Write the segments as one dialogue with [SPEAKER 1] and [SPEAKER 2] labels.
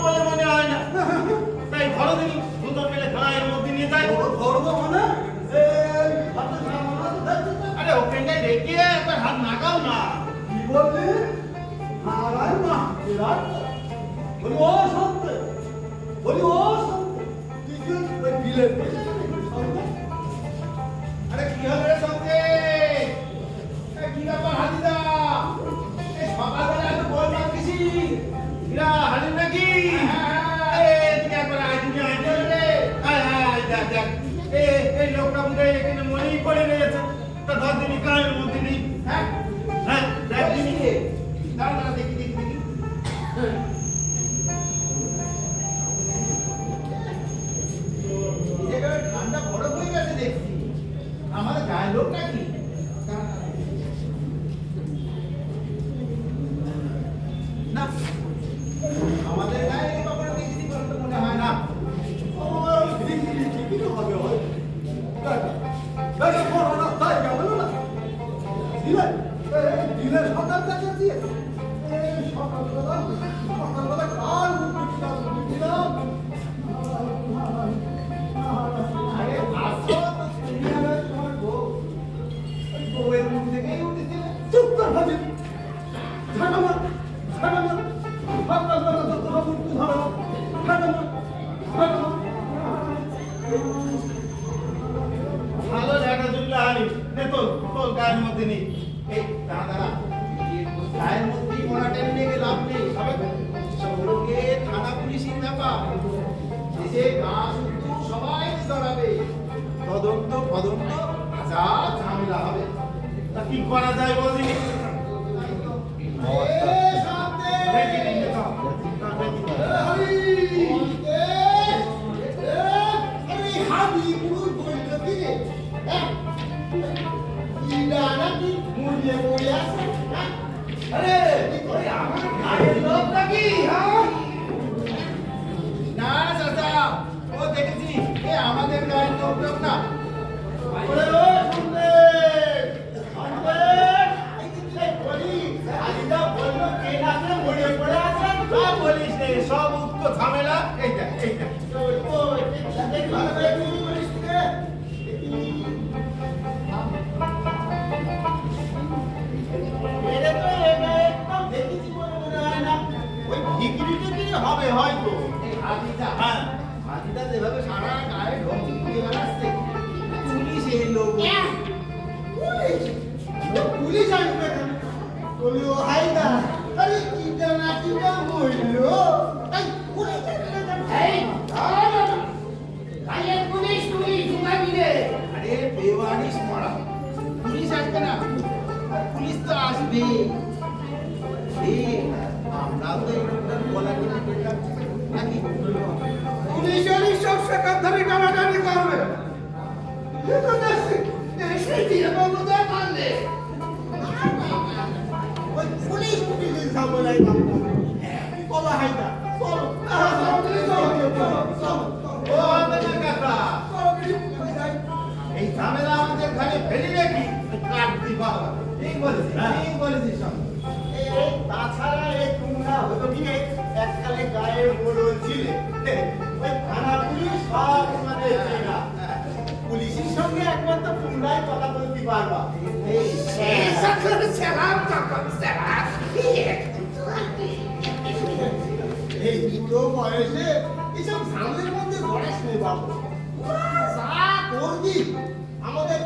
[SPEAKER 1] বলে মনে হয় না। ধরো দিন দুজন মিলে গায়ের মধ্যে নিয়ে যাই।
[SPEAKER 2] ধরবো মানে
[SPEAKER 1] আরে ওখানটায় রেখে একবার হাত নাগাও না।
[SPEAKER 2] কি বললি? নারায় না বিরাট বলি ও সত্যি বলি ও সত্যি তুই কি ওই বিলের
[SPEAKER 1] আরে কি হবে রে সত্যি? কি ব্যাপার হাজিদা? এই সকালবেলা এত বল মারছিস? এরা হাজির নাকি? এদিকে একবার আয়, তুমি আয় রে। আয় আয় আয়, দেখ দেখ। এই লোকটা বোধহয় এখানে মনেই পড়ে রয়েছে। তা ধর দিনি গায়ের মধ্যে নেই। হ্যাঁ হ্যাঁ, দেখ দিনি। দাঁড়া দাঁড়া, দেখি দেখি দেখি। একেবারে ঠান্ডা বরফ হয়ে গেছে দেখছি। আমাদের গায়ের লোক নাকি? না, আমাদের গায়ে কখনো দেখিনি বলে তো মনে হয় না।
[SPEAKER 2] ঠিকই তো হবে হয় করোনা তাই গেল না দিলেন দিলের সকাল কাছে দিয়ে সকালবেলা কার মুখ দিলাম
[SPEAKER 1] আরে আসো তো, তুমি আবার তোমার বউ। ওই বউয়ের মুখ থেকেই উঠেছিলে।
[SPEAKER 2] চুপ কর ভাবি ঝাঁটামার ঝাঁটামার সকালবেলা যত মুখ ধরো ঝাঁটামার ঝাঁটামার
[SPEAKER 1] ভালো ঝাঁটা জুটলা হালি। নে তোল, তোল গায়ের মধ্যে নেই। এই দাঁড়া দাঁড়া। গায়ের মধ্যেই মরা টেনে নিয়ে গেলে লাভ নেই। সবগুলোকে থানা পুলিশই ব্যাপার। দেশে গাছ উঠু সবাই ধরাবে। তদন্ত ফদন্ত হাজার ঝামেলা হবে। তা কি করা যায় বলছি? দেখি দেখি তো। না চাচা, ও দেখেছি এ আমাদের গায়ের লোক লোক না। ওরে ও শুনলে শুনলে এই বলি আলিদা বললো কে নাচে মরে পড়ে আছে। আর বলিস রে, সব উক্ত ঝামেলা। এই দেখ এই দেখ। ও এই ভালো করে তুই বলিস রে। এরে তো এবে একদম দেখেছি বলে মনে হয় না। ওই ভিকিরিটা কি হবে হয়তো। এই হাতিটা, হ্যাঁ হাতিটা যেভাবে সারা গায়ে ঢোক দিয়ে বেড়াচ্ছে, পুলিশ এলো। পুলিশ পুলিশ আসবে কেন? বলি ও হাইদা, আরে কিটা না কিটা হইলো। এই পুলিশ
[SPEAKER 3] এই আরে পুলিশ পুলিশ ঢুকাবি রে।
[SPEAKER 1] আরে বেওয়ারিশ মরা, পুলিশ আসবে না? পুলিশ তো আসবে। আমরা তো এখানকার বলা কিনে পেলাম নাকি?
[SPEAKER 2] পুলিশেরই সব শেখার ধরে টানাটানি করবে
[SPEAKER 3] এসে দিয়ে বাবু তো পারলে
[SPEAKER 2] ওই পুলিশ পুলিশের ঝামেলায় বলা হয় না চলো
[SPEAKER 1] ও আমাদের কাকা, এই ঝামেলা আমাদের ঘরে ফেলি নাকি? কাট দিবা। ঠিক বলেছিস, ঠিক বলেছিস সব। এই তাছাড়া এই তোমরা হলো কি এককালে গায়ের মোড়ল ছিলে। ওই থানা পুলিশ সব মানে চেনা। পুলিশের সঙ্গে একমাত্র তোমরাই কথা বলতে পারবা। এই
[SPEAKER 3] সকল সেলাম সকল সেলাম
[SPEAKER 2] এই দুটো বয়সে এসব সামনের মধ্যে গড়ে শুনে বাবু যা করবি আমাদের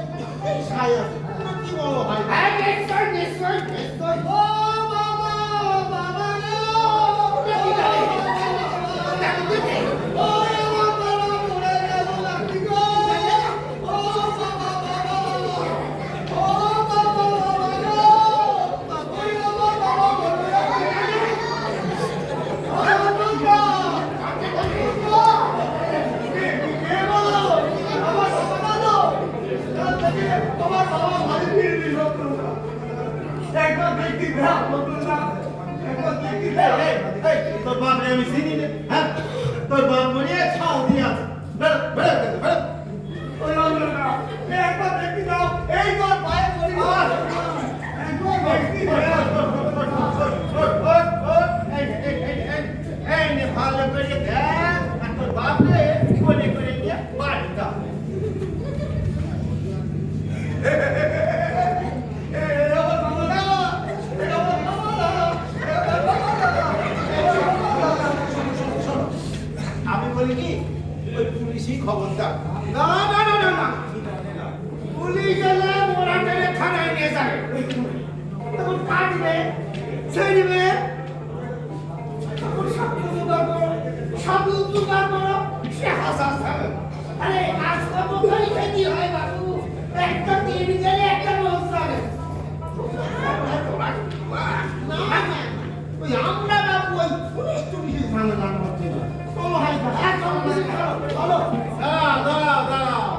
[SPEAKER 2] এই সাই আছে তোমরা কি বলো ভাই?
[SPEAKER 3] হ্যাঁ নিশ্চয় নিশ্চয় নিশ্চয়
[SPEAKER 2] ও বাবা বাবা রে ও আমার বাবা মরে গেল নাকি গো ও বাবা বাবা ও বাবা বাবা ওই আমার বাবা মরে গেল।
[SPEAKER 1] বলি কি ওই পুলিশই খবরদার।
[SPEAKER 3] না না না না না পুলিশ এলে মোড়াটারে থানায় নিয়ে যাবে তখন কাটবে ছেড়বে তখন সাধু জোগাড় করো সাধু জোগাড় করো সে হাসাস হবে। আরে আজকে বোধহয় খেতে হয় বাবু একটা তিন গেলে একটা রোজ যাবে
[SPEAKER 2] না না ওই আমরা বাবু ওই পুলিশ টুলিশের ঝামেলা করছি না। চলো হাই চলো
[SPEAKER 1] দাঁড়াও।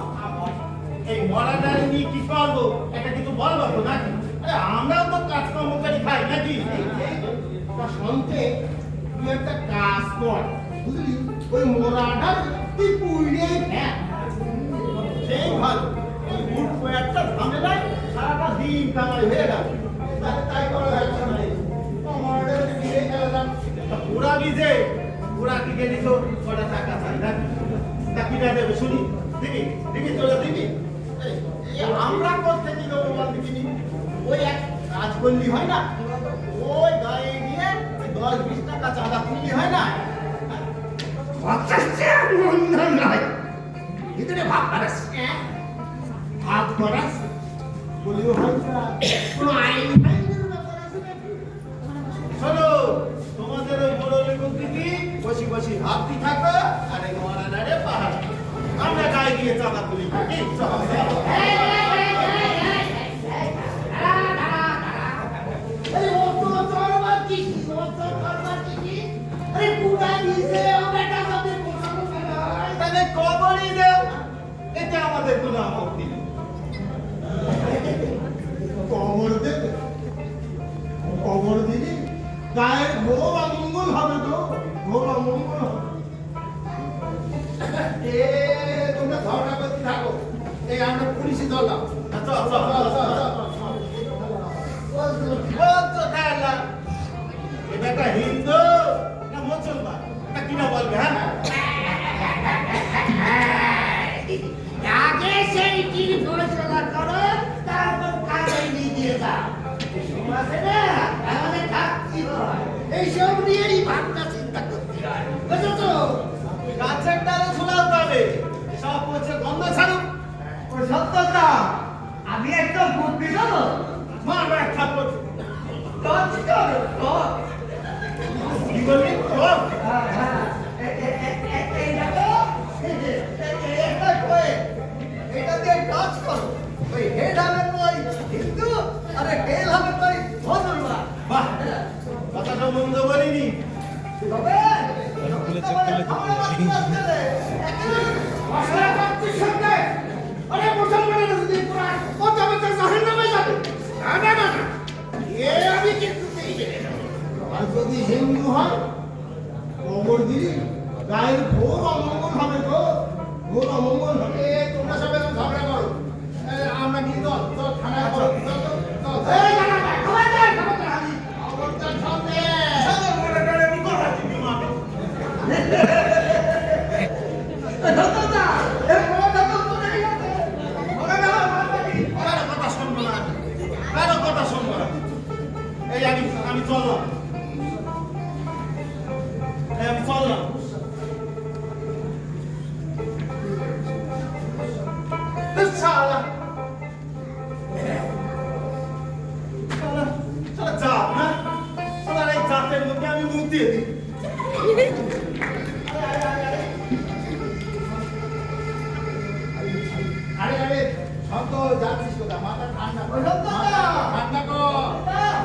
[SPEAKER 1] এই মরাদারি নিয়ে কি করবো এটা কিছু বলবো তো নাকি? আরে আমরাও তো কাজকর্ম করি খাই নাকি?
[SPEAKER 2] তা শুনতে তুই একটা কাজ কর বুঝলি ওই মোরাটার তুই পুড়িয়ে ফেল
[SPEAKER 1] সেই ভালো ওই হুট করে একটা ঝামেলায় সারাটা দিন কামাই হয়ে গেল।
[SPEAKER 2] তাই করা যাচ্ছে না মোরাটার ফিরে গেল না
[SPEAKER 1] পুরা বিজে পুরা কি গেলি তো কটা টাকা চাই নাকি? তা কিনা দেবে শুনি দিবি তোরা দিবি?
[SPEAKER 2] এই আমরা করতে কি দেবো বল দেখিনি ওই এক কাজ করলি হয় না ওই গায়ে গিয়ে 10-20 টাকা চাঁদা তুললি হয় না
[SPEAKER 3] মন্দ নয় ভিতরে ভাব পারাস
[SPEAKER 2] ভাগ করাস বলিও হয় না কোনো আইন ফাইনের ব্যাপার আছে নাকি
[SPEAKER 1] শোনো তোমাদের ওই বড় লেখক দিদি বসি ভাবতি থাকো আর এই মরাদারে পাহাড় আমরা গায়ে গিয়ে চাঁদা তুলি কি তাহলে কবরই দেও এতে আমাদের কোনো আপত্তি নেই।
[SPEAKER 2] কবর দিলি গায়ের ঘোর অমঙ্গল হবে তো ঘোর অমঙ্গল হবে
[SPEAKER 1] তোমরা ঝগড়া করতে থাকো এই আমরা পুলিশে ধরলাম এটা হিন্দু না মুসলমান না কিনা বলবে হ্যাঁ
[SPEAKER 3] আগে সেই কি ফয়সালা করো তারপর কাজে দিয়ে যাও সমাজে না আমাদের থাকতে হয় এইসব নিয়েই ভাবনা চিন্তা করতে হয় বুঝছো তো
[SPEAKER 1] গাছের ডালে ঝুলাও তবে সব হচ্ছে গন্ধ ছাড়ুক
[SPEAKER 3] সত্যতা আমি একটা বুদ্ধি দেবো
[SPEAKER 1] মারবে এক থাপ্পড়
[SPEAKER 3] কাজ করো
[SPEAKER 1] কি বলবি বল
[SPEAKER 3] এই দেখো এটা কই এটা দিয়ে কাজ করো ওই হেড হবে কই হিন্দু আরে টেল হবে কই মুসলমান
[SPEAKER 1] বাহ কথাটা মন্দ বলিনি
[SPEAKER 3] তবে মশলা করছিস সঙ্গে আরে মুসলমানের যদি কোরআন ও তবে তো জাহান্নামে যাবে না না না এ আমি কিন্তু দেখে
[SPEAKER 2] আর যদি হিন্দু হয় কবর দিলি গায়ের ঘোর অমঙ্গল হবে তো ঘোর অমঙ্গল হবে
[SPEAKER 1] তোমরা সবাই ঝগড়া করো আমরা কি দল থানায়
[SPEAKER 2] আচ্ছা।
[SPEAKER 3] এই না না খাবার দে আমি
[SPEAKER 1] খবরদার সামনে মরাদারে মুখ রাখি মারবে
[SPEAKER 3] সত্যতা এ বড় কথা তো নেই
[SPEAKER 1] কারো কথা শুনবো না কারো কথা শুনবো না এই আমি চললাম শালা জাত না শালার এই জাতের মধ্যে আমি মুখ দিয়ে দিই আরে সব তো যাচ্ছিস কোথা মাথা ঠান্ডা কর ঠান্ডা কর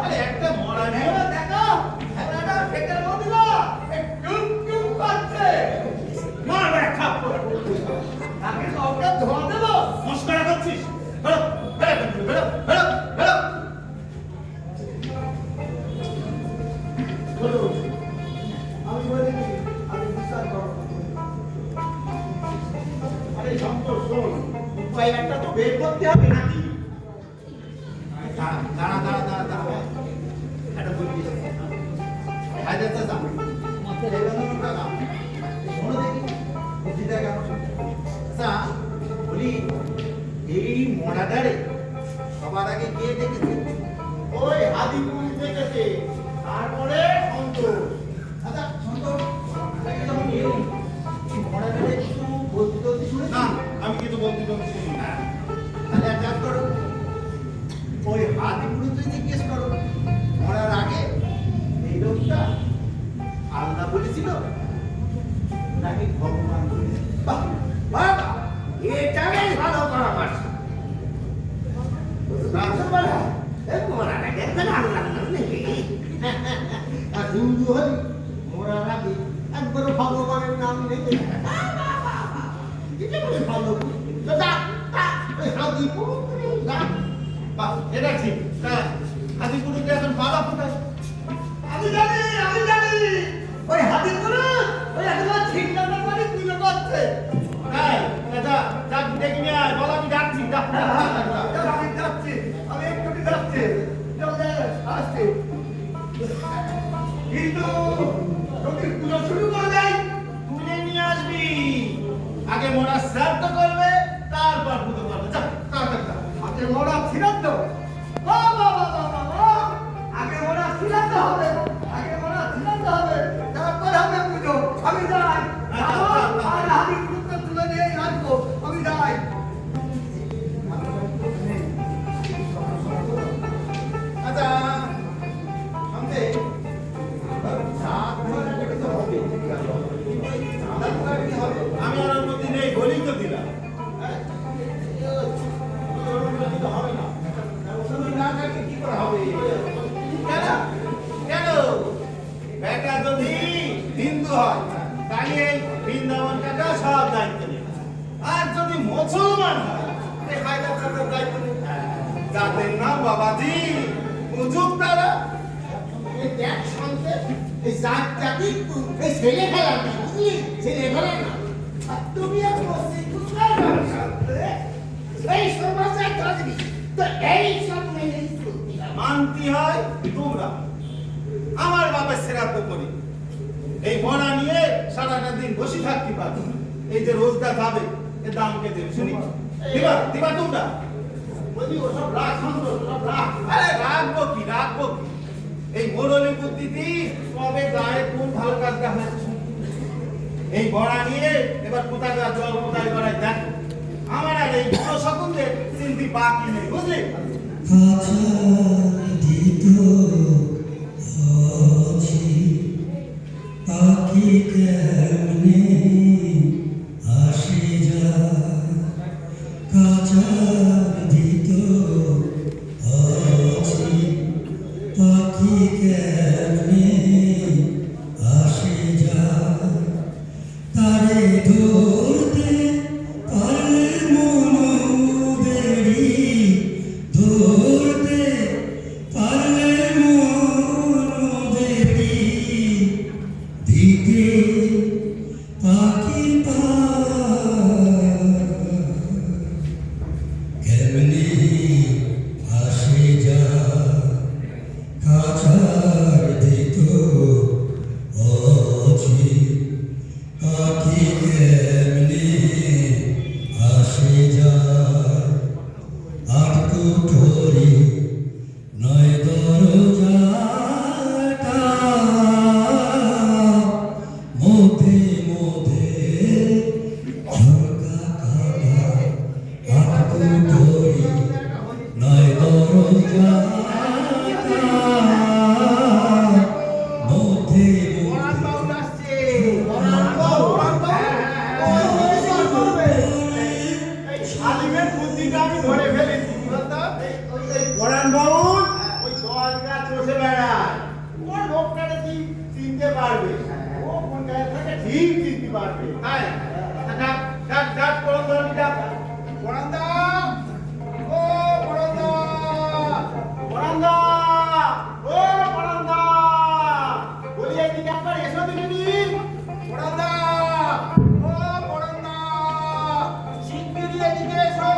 [SPEAKER 1] আরে একটা মরা নেই
[SPEAKER 3] দেখো খেলাটা ফেকের মধ্যে না টুক টুক করছে
[SPEAKER 1] মার এক থাপ্পড়
[SPEAKER 3] তাকে সবটা ধোয়া দেবো
[SPEAKER 1] মস্করা করছিস বেরো বেরো বেরো বেরো বেরো
[SPEAKER 2] আমি বলে দিচ্ছি আমি বিশ্বাস করো
[SPEAKER 1] আরে শঙ্কর শোন উপায় একটা তো বের করতে হবে নাকি দাঁড়া দাঁড়া দাঁড়া দাঁড়া দাঁড়া একটা বলবি হাজার টাকা শোনো দেখি বুদ্ধিটা কেমন আচ্ছা বলি এই মরাদারে সবার আগে কে দেখেছে
[SPEAKER 2] ওই হাদিপুর দেখেছে তারপরে সন্তোষ আচ্ছা সন্তোষ যখন এলি ব্যাপারে কিছু বলতে টলতে শুনেছি?
[SPEAKER 1] না, আমি কিন্তু বলতে বলতে শুনি না।
[SPEAKER 2] তাহলে এক কাজ করো, ওই হাদিপুরুতে জিজ্ঞেস করো মরার আগে এই লোকটা আল্লাহ বলেছিল নাকি ভগবান বলেছিল?
[SPEAKER 3] বাহ, বাহ, বাহ, এটাই ভালো পরামর্শ।
[SPEAKER 2] আর হিন্দু হলে মরার আগে একবার ভগবানের নাম নেবে, এটা বেশ ভালো। তো যা, যা, ওই হাদিপুরে যা।
[SPEAKER 1] বাহ, এটা ঠিক। হ্যাঁ, হাতিপুরুকে এখন বাধা কোথায়?
[SPEAKER 3] আমি জানি, আমি জানি, ওই হাতির গুলো ওই একবার ঠিকঠাক করে পুজো করছে।
[SPEAKER 1] হ্যাঁ, যা, যা, ডেকে নিয়ে আয়, বল আমি যাচ্ছি, যা।
[SPEAKER 3] আমি যাচ্ছি, আমি একটু যাচ্ছি, চলে আসছি। কিন্তু যদি পুজো শুরু করে দেয়,
[SPEAKER 1] তুলে নিয়ে আসবি। আগে মোরা শ্রাদ্ধ করবে, তারপর পুজো করবে। যা, তাড়াতাড়ি যা।
[SPEAKER 3] আগে মোড়া ছিলান্ত, বাবা, আগে মোড়া ছিলান্ত হবে, আগে মোড়া ছিলান্ত হবে, তারপর হবে পুজো। আমি যাই, আর হাতির গুলোকে তুলে নিয়ে আসবো, আমি যাই।
[SPEAKER 1] আচ্ছা, আমাদের আমি আর অনুমতি নেই বলেই তো দিলাম।
[SPEAKER 2] হবে না, তুমি না থাকলে কি করে হবে?
[SPEAKER 1] কেন? কেন? বেটা যদি হিন্দু হয়, তাহলে এই বৃন্দাবন কাকা সব দায়িত্ব নেবে। আর যদি মুসলমান হয়, তাহলে হায়দার চাচার দায়িত্ব নেবে। যাদের নাম বাবাজি, বুঝুক তারা।
[SPEAKER 2] এই দেখ শান্তে, এই জাত জাতি, এই ছেলে খেলা না, বুঝলি? ছেলে খেলা না। আর তুমি আর বসে কোথায় শান্তে? এই সমাজে থাকবি, তো এই সব মেনেই চলতে হবে।
[SPEAKER 1] মানতি হয় তোমরা। আমার বাবার শ্রাদ্ধ করি, এই মরা নিয়ে সারাটা দিন বসে থাকতে পারবো। এই যে রোজগার যাবে, এর দাম কে দেবে শুনি? দিবা, দিবা তোমরা?
[SPEAKER 2] বলি ওসব রাখ শান্ত, ওসব রাখ।
[SPEAKER 1] আরে রাখবো কি, রাখবো কি? এই মোরলি বুদ্ধিটি কবে গায়ে কোন ভালো কাজটা হয়েছে শুনি? এই মরা নিয়ে এবার কোথায় জল কোথায় করায় দেখ। আমার আর এই বড় সকলদের চিন্তি বাকি নেই, বুঝলি?
[SPEAKER 4] আচ্ছাদিত আছি পাখি কেমনে আসে যায়, কাছাদিত আছি পাখি কেমনে আসে যায়, তারে ধরতে পারলে মনোদেরি, ধরতে পারলে মনোদেরি, দিতে পাখি পা কেমনি আসে যায়, কাছার দিত অছি পাখি কেমনি আসে যায়, আটকু ঠোরি নয় দরজাটা, মধ্যে মধ্যে ঝরকা কাটা, আটকু ঠোরি নয় দরজাটা, মধ্যে
[SPEAKER 1] মরান
[SPEAKER 4] মধ্যে
[SPEAKER 1] বাবু আসছে। এই শালিমের বুদ্ধিটা আমি ধরে ফেলেছি, বুঝতো? ওই পরাণ বাবু ওই দল গাছ বসে বেড়ায়। ও লোকটাকে ঠিক চিনতে পারবে, ও কোন জায়গা থেকে ঠিক চিনতে পারবে। হ্যাঁ, ডাক ডাক ডাক পরাণ দাও, ডাক পরাণ দাও, ও পরাণ দাও, পরাণ দাও, ও পরাণ দাও, বলি এদিকে একবার এসো দিদি। পরাণ দাও, ও পরাণ দাও, শিগগিরই এদিকে এসো।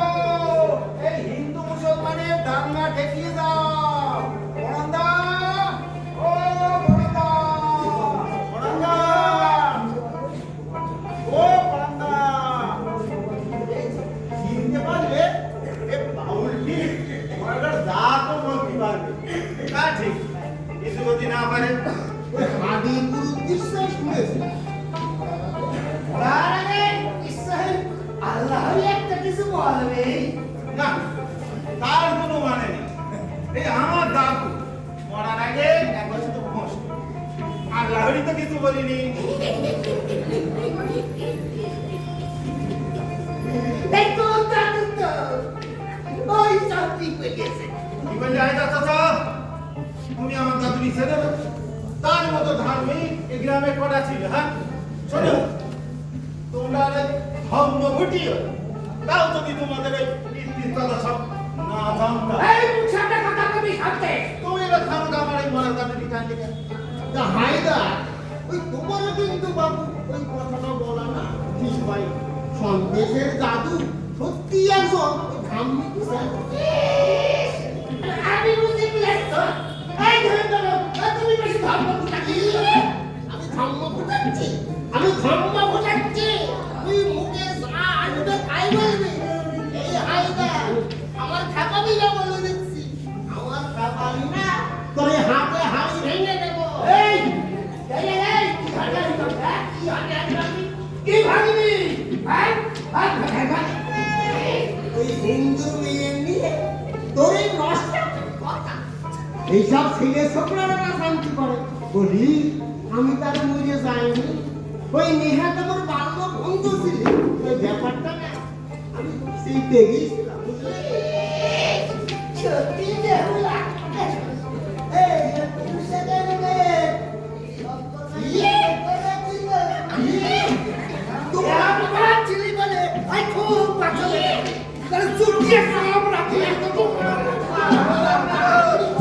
[SPEAKER 1] এই হিন্দু মুসলমানের দাঙ্গা ঠেকিয়ে দাও। পরাণ দাও, ও পরাণ দাও, পরাণ দাও, ও পরাণ দাও,
[SPEAKER 3] বলবে
[SPEAKER 1] না, তার কোনো মানে নেই। এই আমার দাদু মরার আগে একবার শুধু ঘোষ আর লাহড়ি তো কিছু বলিনি।
[SPEAKER 2] এই তো দাদু তো ওই চাকরি পেয়েছে।
[SPEAKER 1] কি বললে আয়দা চাচা? তুমি আমার দাদুরি ছেলে না? তার মতো ধার্মিক এই গ্রামে কটা ছিল, হ্যাঁ? শোনো, তোমরা ধর্ম ঘটিও, তাও যদি তোমাদের এই নীতির কথা সব না জানতাম।
[SPEAKER 3] এই মুখে কথা কবি সাথে
[SPEAKER 1] তুমি এবার খামকা আমার এই মরার দাদুরি টানলে কেন?
[SPEAKER 2] তা হায়দার ওই তোমারও কিন্তু বাবু ওই কথাটা বলা না ঠিক ভাই সন্দেশের দাদু সত্যি একজন ওই ধার্মিক স্যার। আমি বুঝি পেয়েছো এই ধরে ধরো তুমি বেশি ধর্ম ভোটাচ্ছি। আমি ধর্ম ভোটাচ্ছি, আমি ধর্ম ভোটাচ্ছি। তুই মুখে যা আসবে তাই বলবি। এই হায়দার আমার খাবারই না বলে দিচ্ছি, আমার খাবারই না তোর হাতে হাড়ি ভেঙে দেবো।
[SPEAKER 3] এই এই এই কি ভাগাবি তো কি ভাগাবি কি ভাগবি হ্যাঁ ভাগ ভাগ ভাগ
[SPEAKER 2] ওই হিন্দু মেয়ে নিয়ে তোর এই নষ্ট কথা এইসব ছেলে ছোকরারা না শান্তি করে বলি আমি তার মরে যাইনি। ওই নেহাত আমার বাল্য বন্ধু ছিল, ওই ব্যাপারটা না আমি সেই দেখেছিলাম বুঝলি। সত্যি দেহুলা এই পুরুষে দেবে
[SPEAKER 3] তোরা বাবা চিলি বলে আই খুব পাছলে তার চুটিয়ে সব রাখি একদম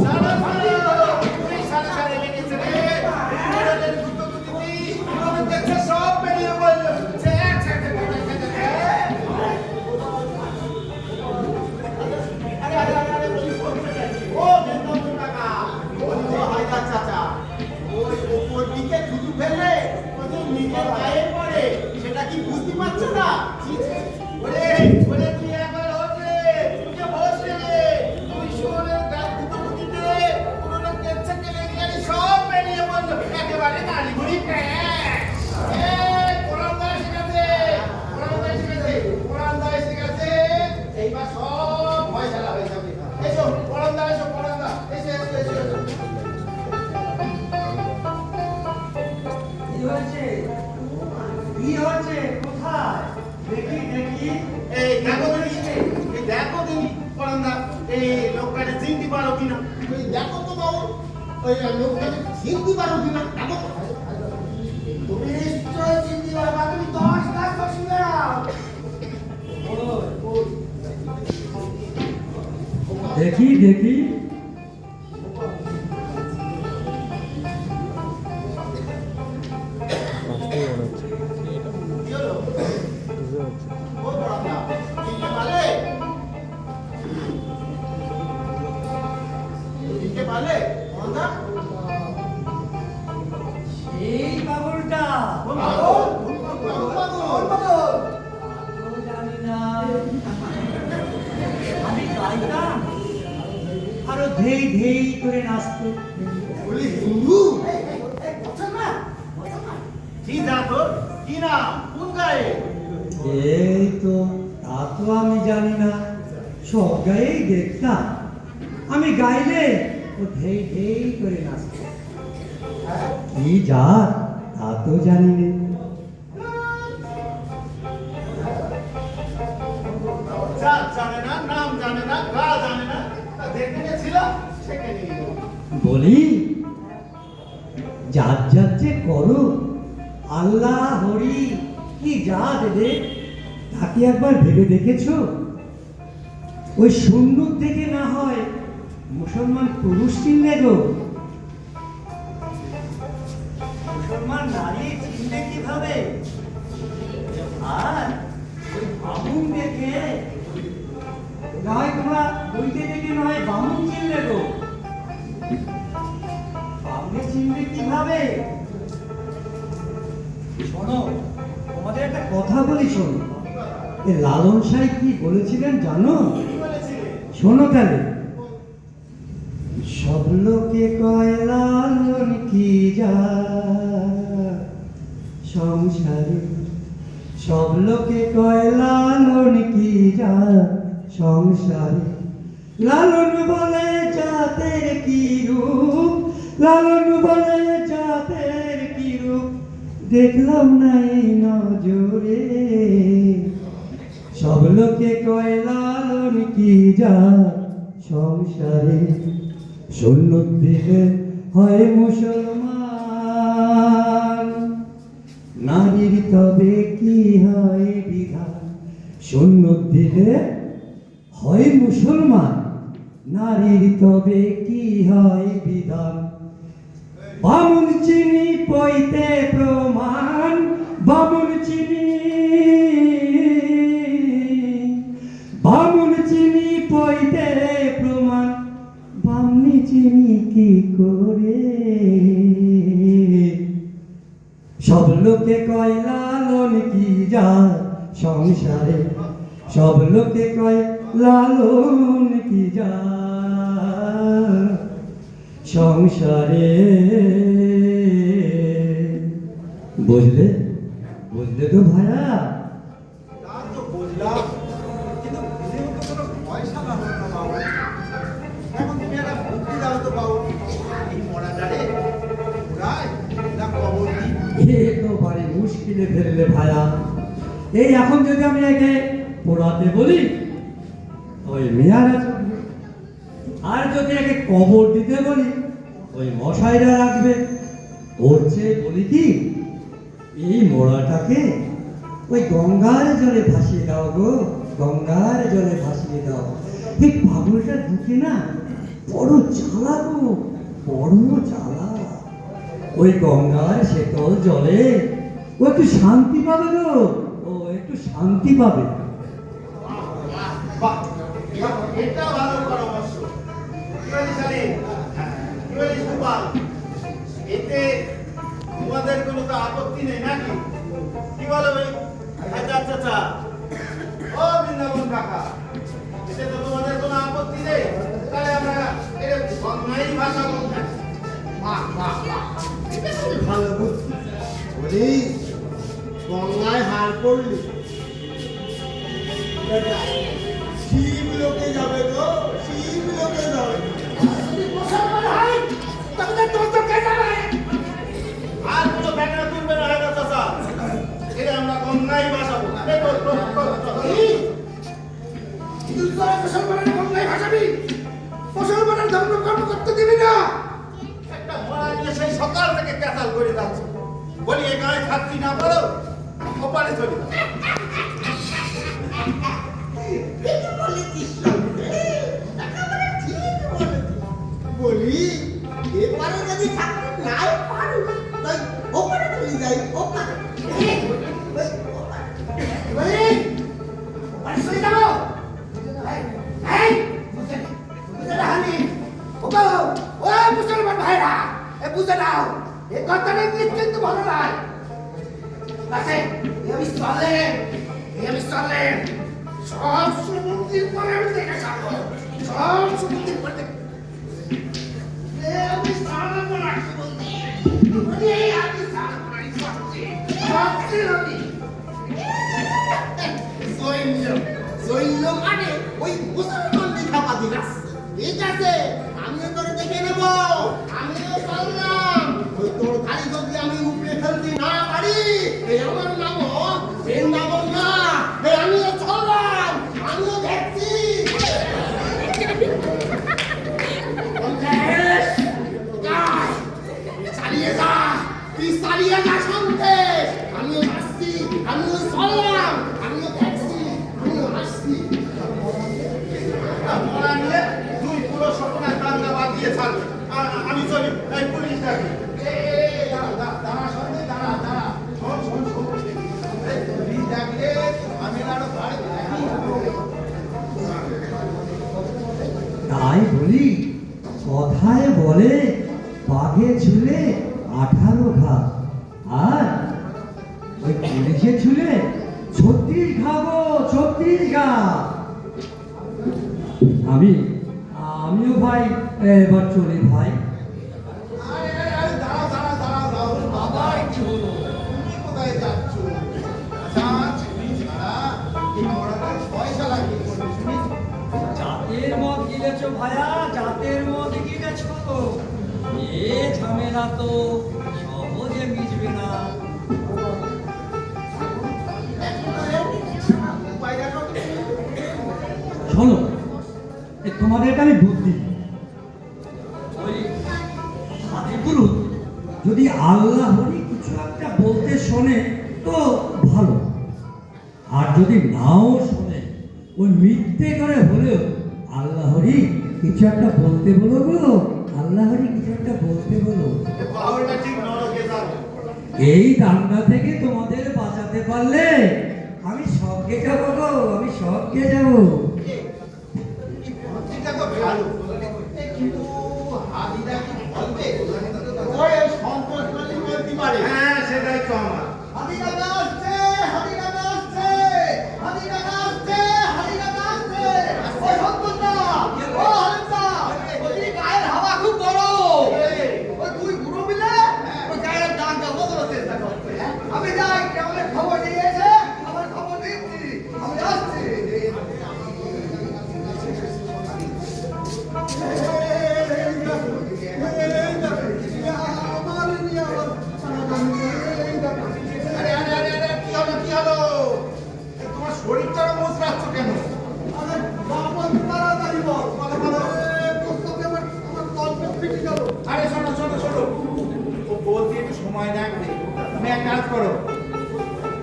[SPEAKER 1] সারা সারা পুলিশ সারা সারা লেগেছে রে। ওদের দুটো দুটি ওদের দেখছে সব বেরিয়ে বলল ছে ছে ছে
[SPEAKER 2] ও বিন্দু কাকা ও হায়দার চাচা ওই ওপর দিকে থুতু ফেললে ওই যে নিজের গায়ে পড়ে সেটা কি বুঝতে পারছো না?
[SPEAKER 1] ওরে ওরে তুই একবার হচ্ছে তুই যে বসে রে তুই শোনের গাছ দুটো দুটিতে পুরোনো দেখছে কেলেঙ্কারি সব বেরিয়ে বলল একেবারে নারী ঘুরি এইবার সব ফয়সালা হয়ে যাবে। এসো পরান্দা, এসো পরান্দা, এসো এসো এসো এসো।
[SPEAKER 3] কি হচ্ছে কি হচ্ছে কোথায় দেখি দেখি
[SPEAKER 1] এই দেখো দিনি, এই দেখো দিনি পরান্দা, এই লোকটাকে চিনতে পারো কিনা?
[SPEAKER 2] ওই দেখো তো বাবু ওই লোকটাকে চিনতে পারো কিনা দেখো তো।
[SPEAKER 3] তুমি নিশ্চয় চিনতে পারবা তুমি 10 লাখ বসে দাও
[SPEAKER 4] দেখি দেখি
[SPEAKER 1] কি হলো? ও পরান্দা, চিনতে পারলে? চিনতে পারলে পরান্দা?
[SPEAKER 3] এই পাগলটা
[SPEAKER 1] কোন পাগল?
[SPEAKER 2] কোন পাগল?
[SPEAKER 3] আমি জানি না আমি গাইতাম আরো ধেই ধেই করে নাচতো
[SPEAKER 2] বলি হিন্দু
[SPEAKER 1] কি জাত ওর? কি নাম? কোন গায়ে?
[SPEAKER 4] এই তো তা তো আমি জানি না, সব গায়েই দেখতাম, আমি গাইলে ও ধেই ধেই করে নাচত। কি জাত তা তো জানি না।
[SPEAKER 1] জাত জানে না, নাম জানে না, গা জানে না, তা যেখানে ছিল সেখানেই এলো।
[SPEAKER 4] বলি জাত জাত যে করো, আল্লাহ হরি কি জাত রে, তাকে একবার ভেবে দেখেছো? ওই সুন্দর দেখে না হয় মুসলমান পুরুষ চিনলে গো।
[SPEAKER 3] মুসলমান নারী চিনলে কিভাবে আর ওই বামুন দেখে নয় তোমরা বইতে দেখে নয় বামুন চিনলে গো বামুনে চিনলে কিভাবে শোনো তোমাদের একটা
[SPEAKER 4] কথা বলি শোনো, এ লালন সাহেব কি বলেছিলেন জানো?
[SPEAKER 1] কি বলেছিলে?
[SPEAKER 4] শোনো তাহলে, সব লোকে কয় লালন কি যা, সংসারে সব লোকে কয় লালন কি যা সংসারে, লালন বলে জাতের কি রূপ, লালন বলে জাতের কি রূপ, দেখলাম না এই নজরে। সব লোকে কয় লালন কি যা সংসারে, শূন্য দিলে হয় মুসলমান, নারীর তবে কি হয় বিধান। শূন্য দিলে হয় মুসলমান, নারীর তবে কি হয় বিধান। বামুন চিনি পইতে প্রমাণ, বামুন চিনি, বামুন চিনি পইতে প্রমাণ, বামনি চিনি কি করে। সব লোকে কয় লালন কি যা সংসারে, সব লোকে কয় লালন কি যা সংসারে। বুঝলে, বুঝলে তো ভাইয়া?
[SPEAKER 3] তা তো বুঝলাম, কিন্তু বুঝে তো কোনো পয়সা লাগলো না বাবু। এখন তুমি একটা বুদ্ধি দাও তো বাবু, এই মরাটারে ওরাই না কবর দিই।
[SPEAKER 4] একেবারে মুশকিলে ফেললে ভাইয়া। এই এখন যদি আমি একে পোড়াতে বলি, ওই মেয়ারা চলবে, আর যদি একে কবর দিতে বলি, ওই মশাইরা রাখবে। ওর চেয়ে বলি কি, এই মোড়াটাকে ওই গঙ্গার জলে ভাসিয়ে দাও গো, গঙ্গার জলে ভাসিয়ে দাও। এই পাগলটা ঢুকে না বড় জ্বালা গো, বড় জ্বালা। ওই গঙ্গার শীতল জলে ও একটু শান্তি পাবে গো, ও একটু শান্তি পাবে।
[SPEAKER 1] বাহ, এটা ভালো পরামর্শ। কি বলিস সালিম? কি বলিস গোপাল? এতে তোমাদের কোনো তো আপত্তি নেই নাকি? কি বলো ভাই? আচ্ছা আচ্ছা, ও বৃন্দাবন কাকা, এতে তো তোমাদের কোনো আপত্তি নেই? তাহলে আমরা এর গঙ্গাই ভাষা বলতে।
[SPEAKER 2] বাহ বাহ বাহ, এটা খুব ভালো বুদ্ধি। বলি গঙ্গায় হার পড়লি শিব লোকে যাবে গো, শিব লোকে যাবে। যদি মুসলমান হয় তবে তো তোর কে যাবে।
[SPEAKER 1] আর কোনো ব্যাটা তুলবে না হায়দার চাচা, এটা আমরা গঙ্গাই ভাষাবো।
[SPEAKER 3] তুই তো মুসলমানের গঙ্গায় ভাসাবি, মুসলমানের ধর্ম কর্ম করতে দিবি না।
[SPEAKER 1] একটা মরা নিয়ে সেই সকাল থেকে ক্যাচাল করে যাচ্ছে। বলি এ গায়ে থাকতি না পারো, ওপারে চলে যাও।
[SPEAKER 2] ঠিক বলেছিস সঙ্গে, একেবারে ঠিক বলেছিস। বলি এপারে যদি থাকতে নাই পারি, তাই ওপারে চলে যাই, ওপারে। বলি ওপারে চলে যাবো। এই বুঝে রাহানি,
[SPEAKER 3] ওগো, ও মুসলমান ভাইরা, এ বুঝে নাও, এ কথাটা কিন্তু ভালো নয়। আছে, আমি চলে, সব সমুদ্রের পরে আমি দেখে যাবো, সব সমুদ্রের পরে দেখে। আমি সারা বলা বলছি, আমি সারা বলাই সত্যি, সত্যি আমি।
[SPEAKER 2] সৈন্য, সৈন্য মানে ওই মুসলমান দেখাবাদী রাস্তা। ঠিক আছে, আমিও তোরে দেখে নেব, আমিও চললাম। ওই তোর গাড়ি যদি আমি উপরে ফেলতে না পারি, এই আমার নাম বৃন্দাবন না, এই আমিও চললাম, আমিও দেখছি। চালিয়ে যা, তুই চালিয়ে যা সন্দেশ। আমিও আসছি, আমিও চললাম, আমিও দেখছি, আমিও আসছি।
[SPEAKER 1] মরা নিয়ে দুই পুরো স্বপ্নের দাঙ্গা বাঁধিয়ে ছাড়বে। আমি চলি, এই পুলিশ ডাকি। দাঁড়া সন্ধ্যে, দাঁড়া দাঁড়া, শোন শোন শোন, এই পুলিশ ডাকলে আমি আরো বাড়ি
[SPEAKER 4] তাই বলি, কথায় বলে বাঘে ঝুলে 18 ঘা, আর ওই পুলিশে ঝুলে 36 ঘা গো, 36 ঘা। আমিও ভাই এবার চলি ভাই।
[SPEAKER 1] আরে আরে আরে, দাঁড়াও দাঁড়াও দাঁড়াও দাঁড়াও, বাবা একটু হলো, তুমি কোথায় যাচ্ছ? আচ্ছা
[SPEAKER 4] ভায়া জাতের মধ্যে কিনেছ এ ঝামেলা তো সহজে মিটবে না। শোনো, তোমাদেরকে আমি বুদ্ধি দিই। ওই সাধুগুরু যদি আল্লাহরই কিছু একটা বলতে শোনে তো ভালো, আর যদি নাও শোনে ওই মিথ্যে করে হলেও আল্লাহরই কিছু একটা বলতে বলো গো, আল্লাহরই কিছু একটা বলতে বলো।
[SPEAKER 1] পাহাড়টা ঠিক নরকে যাবে।
[SPEAKER 4] এই দাঙ্গা থেকে তোমাদের বাঁচাতে পারলে আমি স্বর্গে যাবো গো, আমি স্বর্গে যাবো।
[SPEAKER 1] এটা তো ভালো। কিন্তু হাদিদা কি বলবে?
[SPEAKER 2] ওই সন্তোষ নদী বলতে পারে।
[SPEAKER 1] হ্যাঁ, সেটাই তো আমার।
[SPEAKER 2] হাদি কাকা আসছে, হাদি কাকা আসছে, হাদি কাকা আসছে, হাদি কাকা আসছে। ওই সন্তোষদা, ও হালিমদা, ওই গায়ের হাওয়া খুব গরম। ওই দুই বুড়ো মিলে ওই গায়ের দাগটা বদলানোর চেষ্টা করছে। আমি যাই, কেমন খবর নিয়ে এসে আমার খবর দিচ্ছি। আমি আসছি।
[SPEAKER 1] আরে আরে আরে আরে কি হলো কি হলো? তোমার শরীরটা মোচড়াচ্ছ কেন? আরে শোনো শোনো শোনো, ও বলতে একটু সময় লাগবে। তুমি এক কাজ করো,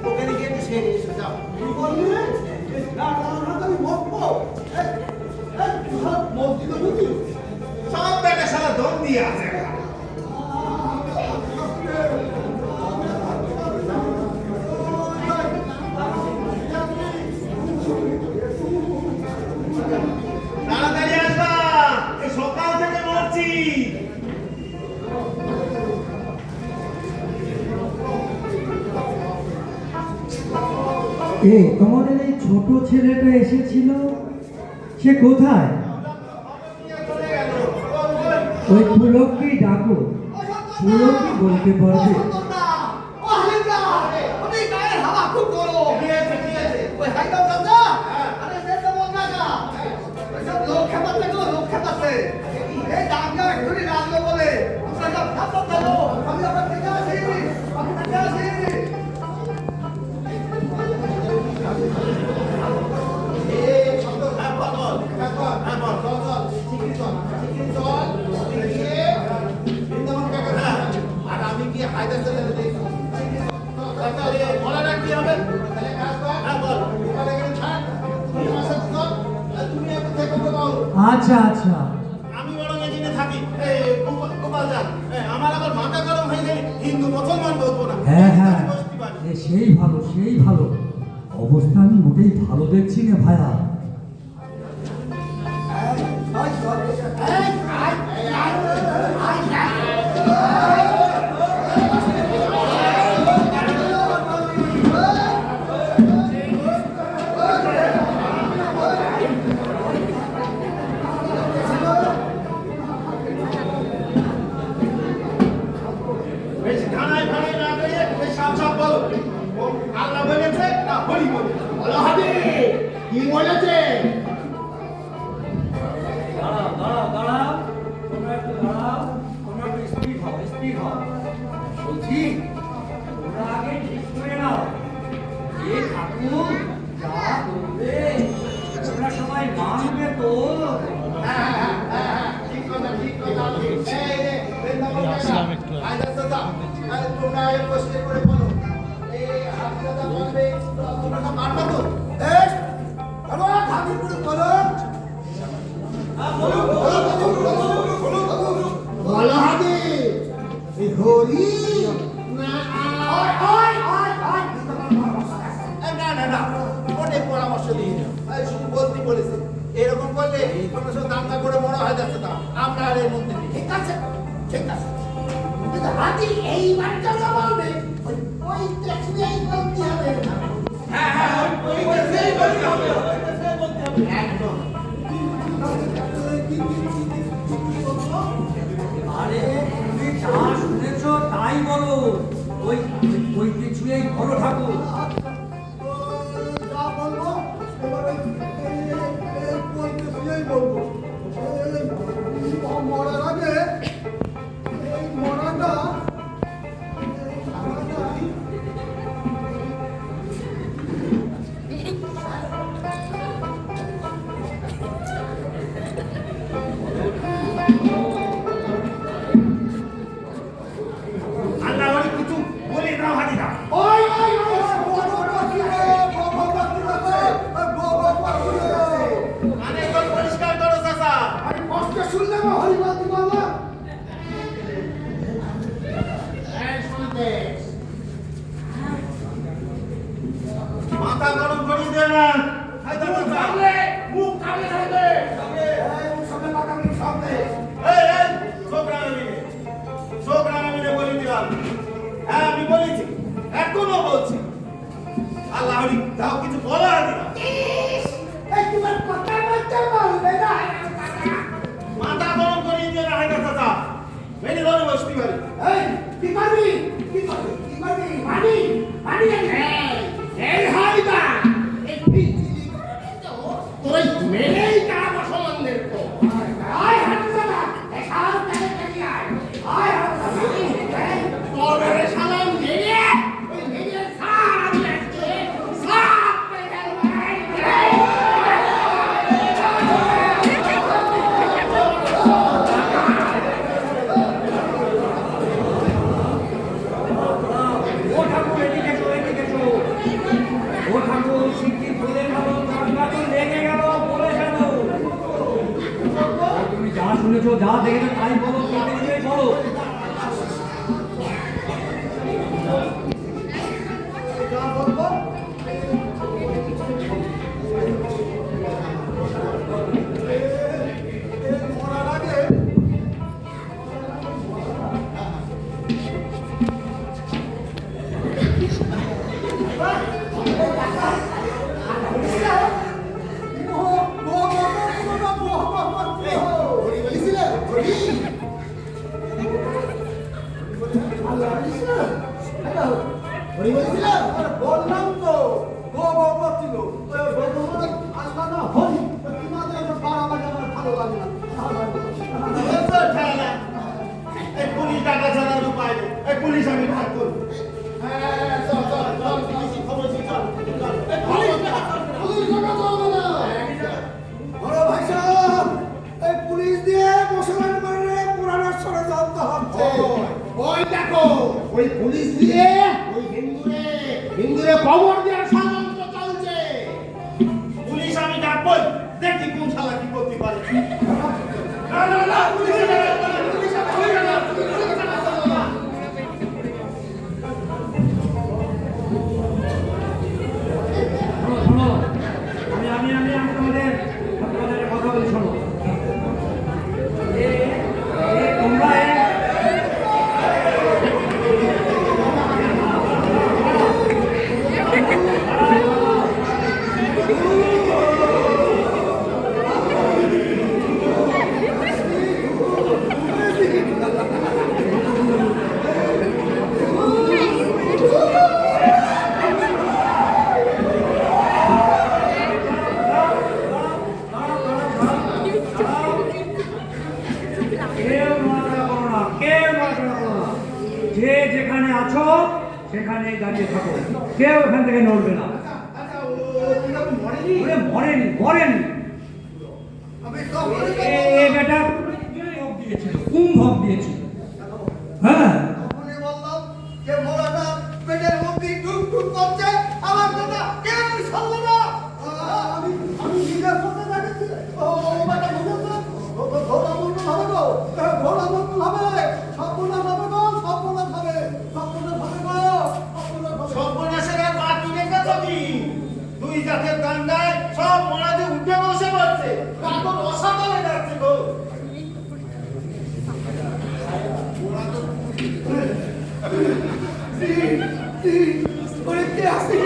[SPEAKER 1] ওখানে গিয়ে একটু সেরে এসে যাও। সব ব্যাটা সারা দম দিয়ে আছে। তাড়াতাড়ি আসবা, এই সকাল থেকে মরছি।
[SPEAKER 4] তোমাদের এই ছোট ছেলেটা এসেছিল, সে কোথায়?
[SPEAKER 1] চলে গেল।
[SPEAKER 4] ওই পুলককে ডাকো, পুলককে বলতে পারবে।
[SPEAKER 1] কি আছে কি আছে? আর আমি কি হায়দার চলে দেখি বলাটা কি হবে? তাহলে কাজ কর। হ্যাঁ বল। তোমার এখানে ছাড়। তুমি আমার সাথে চল। আর তুমি এখন থেকে বলো।
[SPEAKER 4] আচ্ছা আচ্ছা,
[SPEAKER 1] আমি বরং এখানে থাকি। এই গোপাল যান। আমার আবার মাথা গরম হয়ে গেলে হিন্দু মুসলমান বলবো না।
[SPEAKER 4] হ্যাঁ হ্যাঁ,
[SPEAKER 1] আমি বসতে পারি।
[SPEAKER 4] সেই ভালো সেই ভালো। অবস্থা আমি মোটেই ভালো দেখছি না ভাইয়া।
[SPEAKER 1] বেশি ধানায় ফানায় না করে এই সাপ সাপ বলো। ও আল্লাহ বলেছে না হরি বলেছে?
[SPEAKER 2] বলো হাদি, কি বলেছে?
[SPEAKER 4] দাঁড়াও দাঁড়াও দাঁড়াও, তোমরা একটু দাঁড়াও, তোমরা একটু স্থির হও, স্থির হও। বলছি তোমরা আগে ঠিক করে নাও, এ ঠাকুর যা বলবে তোমরা সবাই মানবে তো?
[SPEAKER 1] ঠিক কথা ঠিক কথা। এই রে বৃন্দাবন কাকা, হায়দার দাদা, তোমরা এই প্রশ্ন করে বলো। এই হায়দার দাদা বলবে তোমরা সব মানবে তো?
[SPEAKER 2] বলো হাদি, এই হরি না
[SPEAKER 1] না না না, ওটাই পরামর্শ দিই। শুধু বলতে বলেছে। এরকম করলে তোমরা সব দাঙ্গা করে বড় হয়ে যাচ্ছে। তা আমরা আর এর মধ্যে নেই।
[SPEAKER 2] ঠিক আছে, ঠিক আছে। কিন্তু হাদি এইবার যা বলবে ওই দেখলেই বলতে হবে।
[SPEAKER 1] হ্যাঁ হ্যাঁ, ওই কথাই বলতে হবে। একদম।
[SPEAKER 4] আরে তুমি যা শুনেছো তাই বলো, ওই ওই কিছুই বলো ঠাকুর।
[SPEAKER 2] যা বলবো এবার ওই বলবো।
[SPEAKER 1] দিও না হায়দার চাচা
[SPEAKER 3] মুখ কামড়ে ধরবে সামনে মাথামুখ সামনে
[SPEAKER 1] এই ছোকরা নামিনে বলে দিলাম হ্যাঁ আমি বলেছি এখনো বলছি আল্লাহ তাও কিছু বলা হবে না
[SPEAKER 2] এই তোমার কথা বলতে বলবে না
[SPEAKER 1] মাথা গরম করে দিও না হায়দার চাচা মেনে ধরে বসতে পারি
[SPEAKER 2] এই কি করবি কি করবি কি করবি মানি মানি এই হাইদা এই পিচিলি করে তো তোর মেরেই কাটা সম্বন্ধের তো আয় হামজাদা এই সারা তাকে তাকি আয় হামজাদা তোর মেরে সালাম দিয়ে ওই মেরে সার আমি আজকে সাপ করে গেল
[SPEAKER 4] ও ঠাকুর এদিকে এসো ও ঠাকুর শিগগির বলে গেল ঠান্ডা তো লেগে গেল বলে গেল তুমি যা শুনেছো যা দেখেছো তাই বলো তাই বলো
[SPEAKER 3] যা বলবো মরার আগে বললাম তো ছিল আসলা না হরি তোমাদের ভালো লাগে না ভালো লাগে না
[SPEAKER 1] এই পুলিশ টাকা ছাড়ার উপায় নেই এই পুলিশ আমি ভাগ করবো
[SPEAKER 2] হ্যাঁ চল চল চল পুলিশ খবর চল চল পুলিশ কথা চলবে না
[SPEAKER 3] বড় ভাই সাহেব এই পুলিশ দিয়ে মুসলমান মানে পুরানো ষড়যন্ত্র হচ্ছে
[SPEAKER 2] ওই দেখো ওই পুলিশ দিয়ে ওই হিন্দুরে খবর দেওয়ার ষড়যন্ত্র চলছে
[SPEAKER 1] পুলিশ আমি ডাকবই দেখি কোন শালা কি করতে পারে
[SPEAKER 2] না না না পুলিশ
[SPEAKER 4] শোনো আমি তোমাদের কথা বলি শোনো তোমরা যে যেখানে আছো সেখানে দাঁড়িয়ে থাকো কেউ এখান থেকে নড়বে না
[SPEAKER 3] আচ্ছা ও মরেনি
[SPEAKER 4] ওরে মরেনি
[SPEAKER 3] আমি সব বলে
[SPEAKER 4] এ বেটা কুম্ভক দিয়েছিল হ্যাঁ
[SPEAKER 3] তখনই বললাম যে মরাটা পেটের মধ্যে টুক টুক করছে আমার কথা কেউ শুনলো না আমি নিজের সাথে দেখেছি ও বাটা বুঝেছে ঘোড়া মন্ত্র হবে গো ঘোড়া মন্ত্র হবে সম্পূর্ণ হবে গো সম্পূর্ণ হবে গো
[SPEAKER 1] সর্বনাশের আর পা তুলে গেছ কি দুই জাতের দাঙ্গায় সব মরাতে উঠে বসে পড়ছে তারপর অসাধারণ যাচ্ছে গো
[SPEAKER 3] ওরে কে আসি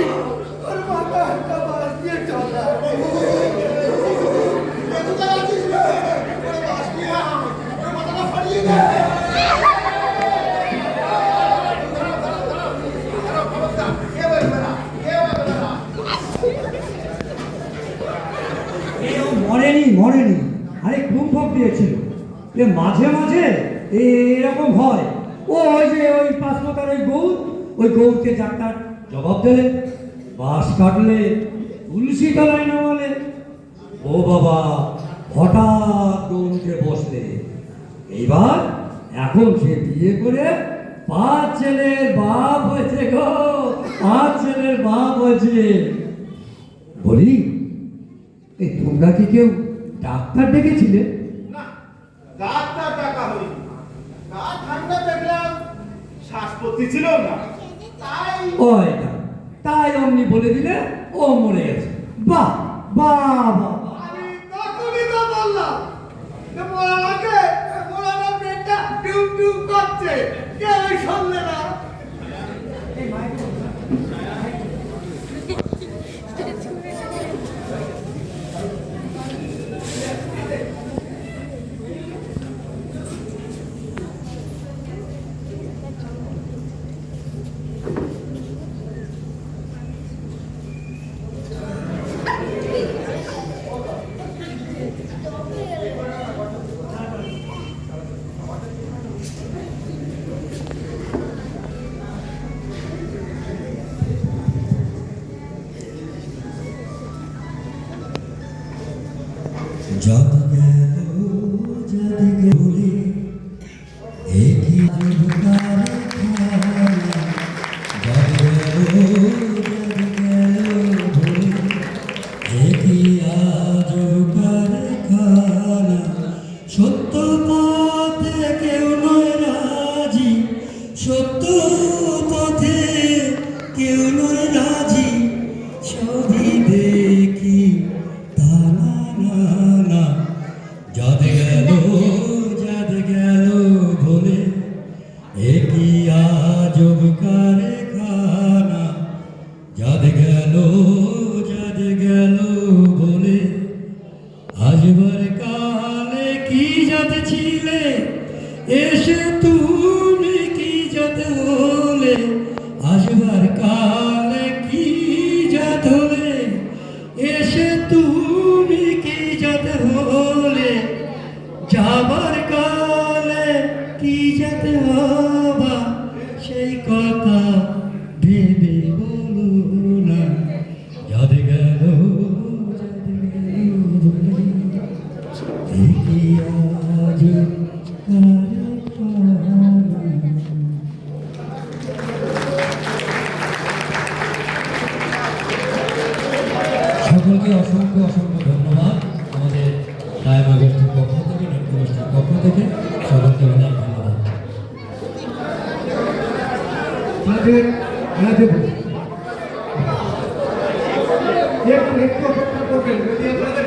[SPEAKER 3] ওর মাথা একটা বাস দিয়ে চলা
[SPEAKER 4] মরেনি আরে কুম্ভক দিয়েছিল এ মাঝে মাঝে এরকম হয় ওই যে ওই পাঁচমতার ওই গৌরকে ডাক্তার জবাব দিলে বাস কাটলে তুলসী তলায় নামালে ও বাবা হঠাৎ গৌরকে বসলে এইবার এখন সে বিয়ে করে 5 ছেলের বাপ হয়েছে গো 5 ছেলের বাপ হয়েছে বলি এই তোমরা কি কেউ ডাক্তার ডেকেছিলে
[SPEAKER 1] না ডাক্তার টাকা হয়নি গা ঠান্ডা দেখলাম শ্বাসপত্তি ছিল না তাই
[SPEAKER 4] তাই অমনি বলে দিলে ও মরে গেছে বাহ বাহ বাহ
[SPEAKER 3] আমি তখনই তো বললাম যে মোড়ানোর পেটটা ডুব ডুব করছে, কেউ শুনলে না।
[SPEAKER 4] যত গেল যদি গেলে একই যুবকার খেলা, যত গেল যদি গেল ভুলে একই আজকার খেলা। সত্য পথে কেউ নয় রাজি, সত্য পথে কেউ নয় রাজি, ছবি দেখি তারা না। যাদ গেল ভুলে একই আজব কারখানা। যাদ গেল ভুলে আজবার কালে কি জাত ছিলে, এসে তুমি কি জাত হলে। আসবার কালে কি জাত হলে, এসে তুমি কি জাত হলে। যাবার কালে কি জাত হবা, সেই কথা ভেবে বলো না। যাদ গেল একই আজ সকলকে অসংখ্য অসংখ্য ধন্যবাদ। আমাদের ডায়মগোষ্ঠীর পক্ষ থেকে, নৃত্যগোষ্ঠীর পক্ষ থেকে সকলকে অনেক ধন্যবাদ।
[SPEAKER 3] একটু অপেক্ষা করবেন, যদি আপনাদের